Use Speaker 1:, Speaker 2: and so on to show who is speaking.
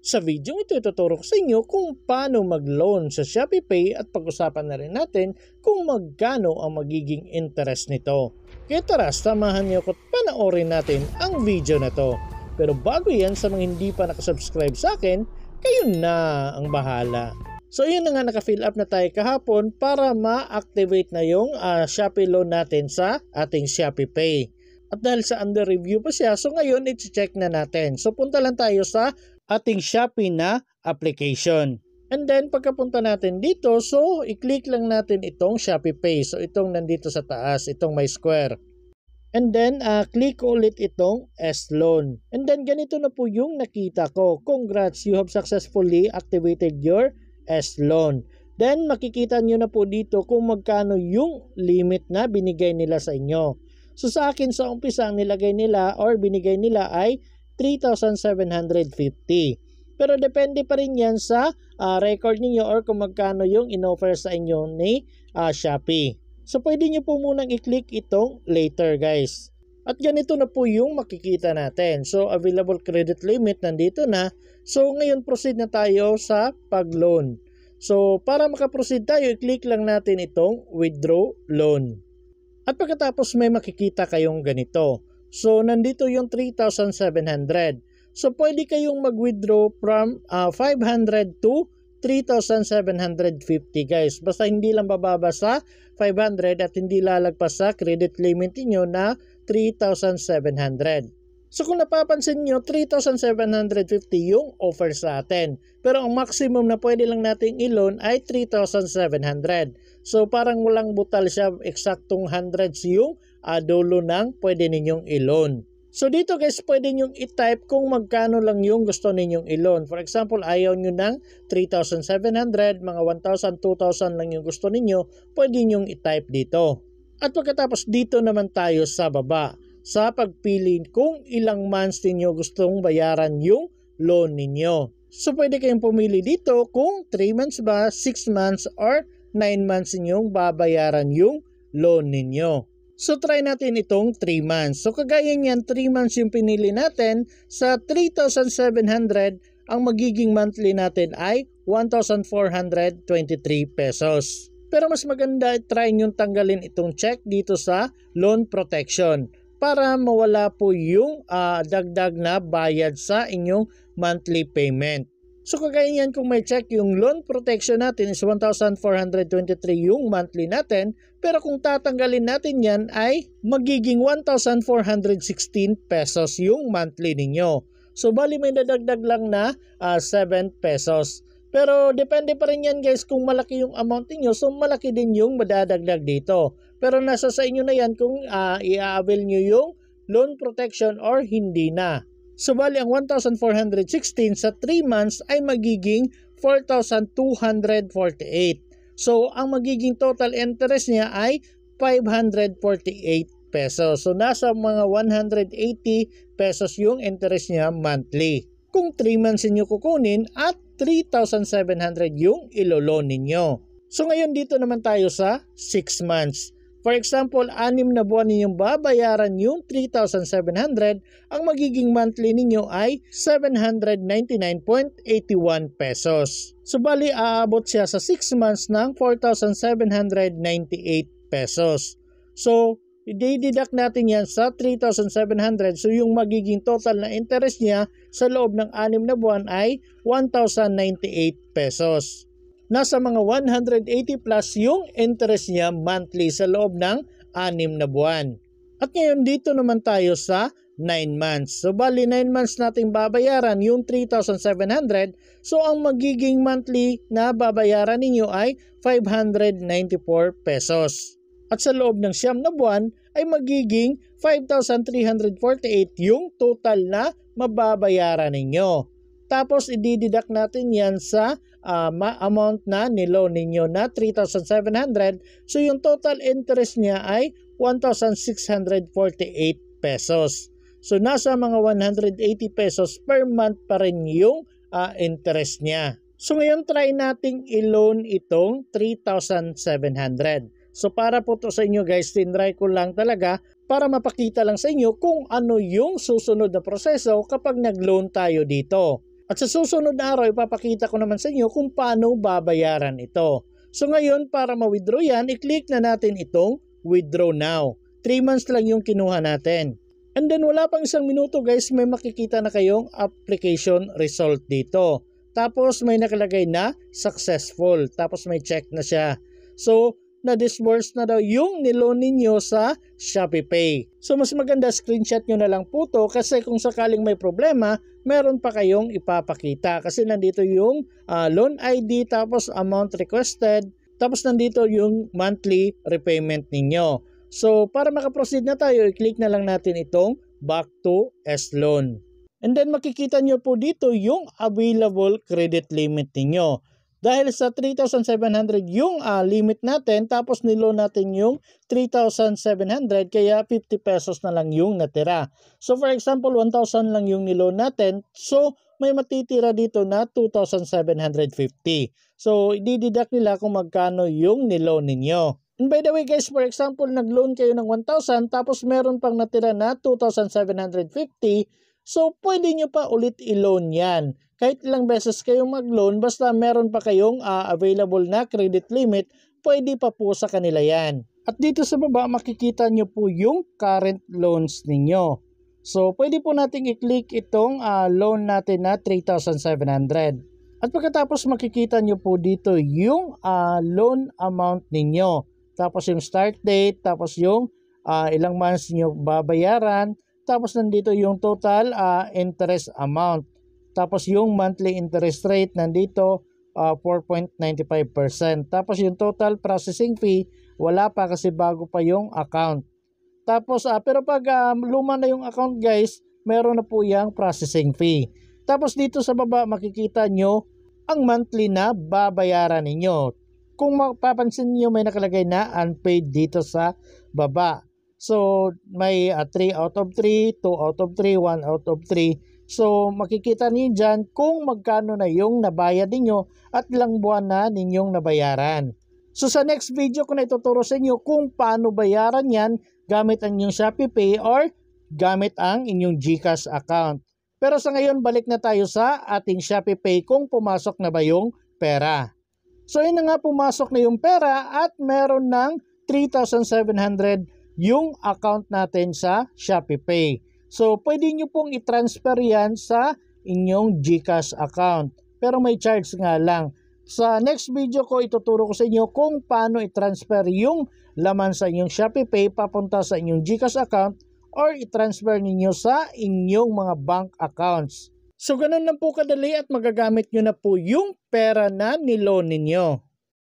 Speaker 1: Sa video ito, ituturo ko sa inyo kung paano mag-loan sa Shopee Pay at pag-usapan na rin natin kung magkano ang magiging interest nito. Kaya tara, samahan niyo ko at panoorin natin ang video na to. Pero bago yan, sa mga hindi pa nakasubscribe sa akin, kayo na ang bahala. So yun na nga, naka-fill up na tayo kahapon para ma-activate na yung Shopee loan natin sa ating Shopee Pay. At dahil sa under review pa siya, so ngayon i-check na natin. So punta lang tayo sa ating Shopee na application. And then pagkapunta natin dito, so i-click lang natin itong Shopee Pay. So itong nandito sa taas, itong may square. And then click ulit itong S-Loan. And then ganito na po yung nakita ko. Congrats, you have successfully activated your S-Loan. Then makikita nyo na po dito kung magkano yung limit na binigay nila sa inyo. So sa akin sa umpisa ang nilagay nila or binigay nila ay 3,750. Pero depende pa rin yan sa record niyo or kung magkano yung in-offer sa inyo ni Shopee. So pwede nyo po munang i-click itong later guys. At ganito na po yung makikita natin. So available credit limit nandito na. So ngayon proceed na tayo sa pag-loan. So para makaproceed tayo, i-click lang natin itong withdraw loan. At pagkatapos may makikita kayong ganito. So nandito yung 3,700. So pwede kayong mag-withdraw from 500 to 3,750 guys. Basta hindi lang bababa sa 500 at hindi lalagpas sa credit limit niyo na 3,700. So kung napapansin nyo, 3,750 yung offer sa atin. Pero ang maximum na pwede lang nating i-loan ay 3,700. So parang walang butal siya, eksaktong hundreds yung dulo ng pwede ninyong i-loan. So dito guys, pwede nyong i-type kung magkano lang yung gusto ninyong i-loan. For example, ayaw nyo ng 3,700, mga 1,000, 2,000 lang yung gusto ninyo, pwede nyong i-type dito. At pagkatapos dito naman tayo sa baba, sa pagpili kung ilang months ninyo gustong bayaran yung loan ninyo. So pwede kayong pumili dito kung 3 months ba, 6 months, or 9 months ninyong babayaran yung loan ninyo. So try natin itong 3 months. So kagaya niyan, 3 months yung pinili natin. Sa 3,700, ang magiging monthly natin ay 1,423 pesos. Pero mas maganda try nyo tanggalin itong check dito sa loan protection para mawala po yung dagdag na bayad sa inyong monthly payment. So kagaya niyan, kung may check, yung loan protection natin is 1,423 yung monthly natin, pero kung tatanggalin natin yan ay magiging 1,416 pesos yung monthly ninyo. So bali may dadagdag lang na 7 pesos. Pero depende pa rin yan guys, kung malaki yung amount niyo, so malaki din yung madadagdag dito. Pero nasa sa inyo na yan kung i-avail nyo yung loan protection or hindi na. So bali ang 1,416 sa 3 months ay magiging 4,248. So ang magiging total interest niya ay 548 pesos. So nasa mga 180 pesos yung interest niya monthly. Kung 3 months inyo kukunin at 3,700 yung ilo-loan ninyo. So ngayon dito naman tayo sa 6 months. For example, 6 na buwan ninyong babayaran yung 3,700, ang magiging monthly ninyo ay 799.81 pesos. So bali aabot siya sa 6 months ng 4,798 pesos. So i-deduct natin yan sa 3,700. So yung magiging total na interest niya sa loob ng 6 na buwan ay 1,098 pesos. Nasa mga 180 plus yung interest niya monthly sa loob ng 6 na buwan. At ngayon dito naman tayo sa 9 months. So bali 9 months nating babayaran yung 3,700. So ang magiging monthly na babayaran ninyo ay 594 pesos. At sa loob ng 9 na buwan ay magiging 5,348 yung total na mababayaran ninyo. Tapos i-deduct natin yan sa amount na niloan ninyo na 3,700. So yung total interest niya ay 1,648 pesos. So nasa mga 180 pesos per month pa rin yung interest niya. So ngayon try nating i-loan itong 3,700. So para po to sa inyo guys, tinry ko lang talaga para mapakita lang sa inyo kung ano yung susunod na proseso kapag nag-loan tayo dito. At sa susunod na araw, ipapakita ko naman sa inyo kung paano babayaran ito. So ngayon, para ma-withdraw yan, i-click na natin itong withdraw now. 3 months lang yung kinuha natin. And then wala pang 1 minuto guys, may makikita na kayong application result dito. Tapos may nakalagay na successful. Tapos may check na siya. So, na-disburse na daw yung niloan ninyo sa ShopeePay. So, mas maganda screenshot nyo na lang po to kasi kung sakaling may problema, meron pa kayong ipapakita. Kasi nandito yung loan ID, tapos amount requested, tapos nandito yung monthly repayment ninyo. So, para makaproceed na tayo, i-click na lang natin itong back to S-Loan. And then makikita nyo po dito yung available credit limit ninyo. Dahil sa 3,700 yung limit natin, tapos niloan natin yung 3,700, kaya 50 pesos na lang yung natira. So for example, 1,000 lang yung niloan natin, so may matitira dito na 2,750. So i-deduct nila kung magkano yung niloan ninyo. And by the way guys, for example, nag-loan kayo ng 1,000 tapos meron pang natira na 2,750, so pwede nyo pa ulit i-loan yan. Kahit ilang beses kayong mag-loan, basta meron pa kayong available na credit limit, pwede pa po sa kanila yan. At dito sa baba, makikita nyo po yung current loans ninyo. So pwede po nating i-click itong loan natin na 3,700. At pagkatapos makikita nyo po dito yung loan amount ninyo. Tapos yung start date, tapos yung ilang months nyo babayaran, tapos nandito yung total interest amount. Tapos yung monthly interest rate nandito 4.95%. Tapos yung total processing fee wala pa kasi bago pa yung account. Tapos pero pag luma na yung account guys, meron na po yung processing fee. Tapos dito sa baba makikita nyo ang monthly na babayaran ninyo. Kung mapapansin niyo may nakalagay na unpaid dito sa baba. So, may 3 out of 3, 2 out of 3, 1 out of 3. So, makikita niyo dyan kung magkano na yung nabayad ninyo at ilang buwan na ninyong nabayaran. So, sa next video ko na ituturo sa inyo kung paano bayaran yan gamit ang inyong ShopeePay or gamit ang inyong GCash account. Pero sa ngayon, balik na tayo sa ating ShopeePay kung pumasok na ba yung pera. So, yun na nga, pumasok na yung pera at meron ng 3,700 yung account natin sa ShopeePay. So, pwede nyo pong i-transfer yan sa inyong GCash account. Pero may charge nga lang. Sa next video ko, ituturo ko sa inyo kung paano i-transfer yung laman sa inyong ShopeePay papunta sa inyong GCash account or i-transfer ninyo sa inyong mga bank accounts. So, ganun lang po kadali at magagamit nyo na po yung pera na niloan ninyo.